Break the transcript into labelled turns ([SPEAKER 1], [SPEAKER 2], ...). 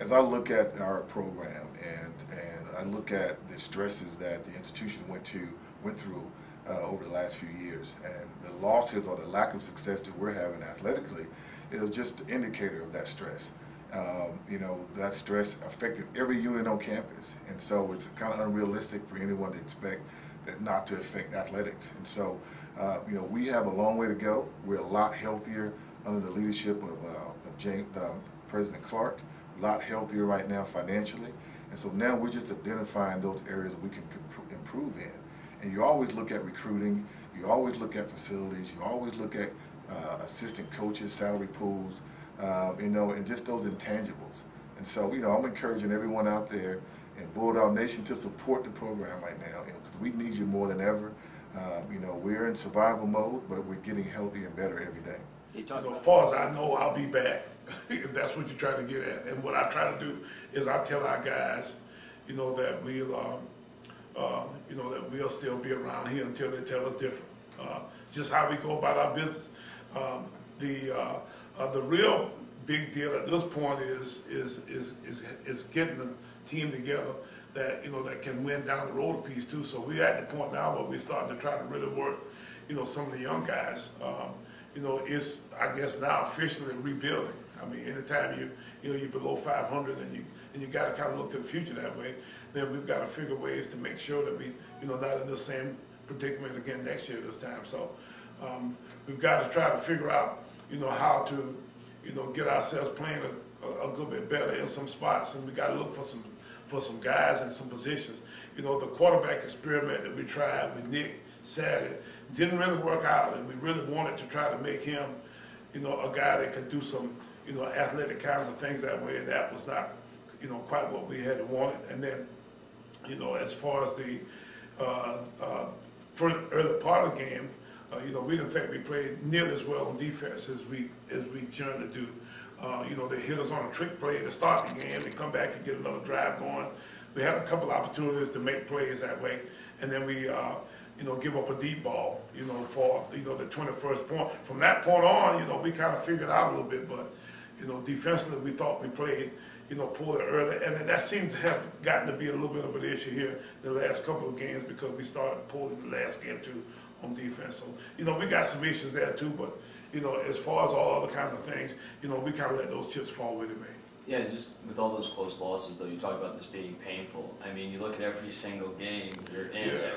[SPEAKER 1] As I look at our program and I look at the stresses that the institution went through over the last few years, and the losses or the lack of success that we're having athletically is just an indicator of that stress. You know, that stress affected every unit on campus, and so it's kind of unrealistic for anyone to expect that not to affect athletics. And so, you know, we have a long way to go. We're a lot healthier under the leadership of President Clark, a lot healthier right now financially. And so now we're just identifying those areas we can improve in. And you always look at recruiting, you always look at facilities, you always look at assistant coaches, salary pools, you know, and just those intangibles. And so, you know, I'm encouraging everyone out there in Bulldog Nation to support the program right now, you know, because we need you more than ever. You know, we're in survival mode, but we're getting healthy and better every day.
[SPEAKER 2] You know, as far as I know, I'll be back. If that's what you're trying to get at. And what I try to do is I tell our guys, you know, that we'll, you know, that we'll still be around here until they tell us different. Just how we go about our business. The real big deal at this point is getting the team together that, you know, that can win down the road a piece too. So we're at the point now where we're starting to try to really work, you know, some of the young guys. You know, it's, I guess now officially rebuilding. I mean, anytime you know, you're below 500 and you got to kind of look to the future that way, then we've got to figure ways to make sure that we, you know, not in the same predicament again next year this time. So we've got to try to figure out, you know, how to, you know, get ourselves playing a good bit better in some spots, and we got to look for some guys in some positions. You know, the quarterback experiment that we tried with Nick Saturday didn't really work out, and we really wanted to try to make him, you know, a guy that could do some, you know, athletic kinds of things that way, and that was not, you know, quite what we had wanted. And then, you know, as far as the early part of the game, you know, we didn't think we played nearly as well on defense as we generally do. You know, they hit us on a trick play to start the game. They come back and get another drive going. We had a couple opportunities to make plays that way, and then we, you know, give up a deep ball, you know, for, you know, the 21st point. From that point on, you know, we kind of figured out a little bit, but, you know, defensively we thought we played, you know, poorly early, and that seems to have gotten to be a little bit of an issue here the last couple of games because we started poorly the last game too on defense. So, you know, we got some issues there too, but, you know, as far as all other kinds of things, you know, we kind of let those chips fall where they may.
[SPEAKER 3] Yeah, just with all those close losses, though, you talk about this being painful. I mean, you look at every single game you're in.
[SPEAKER 2] Yeah.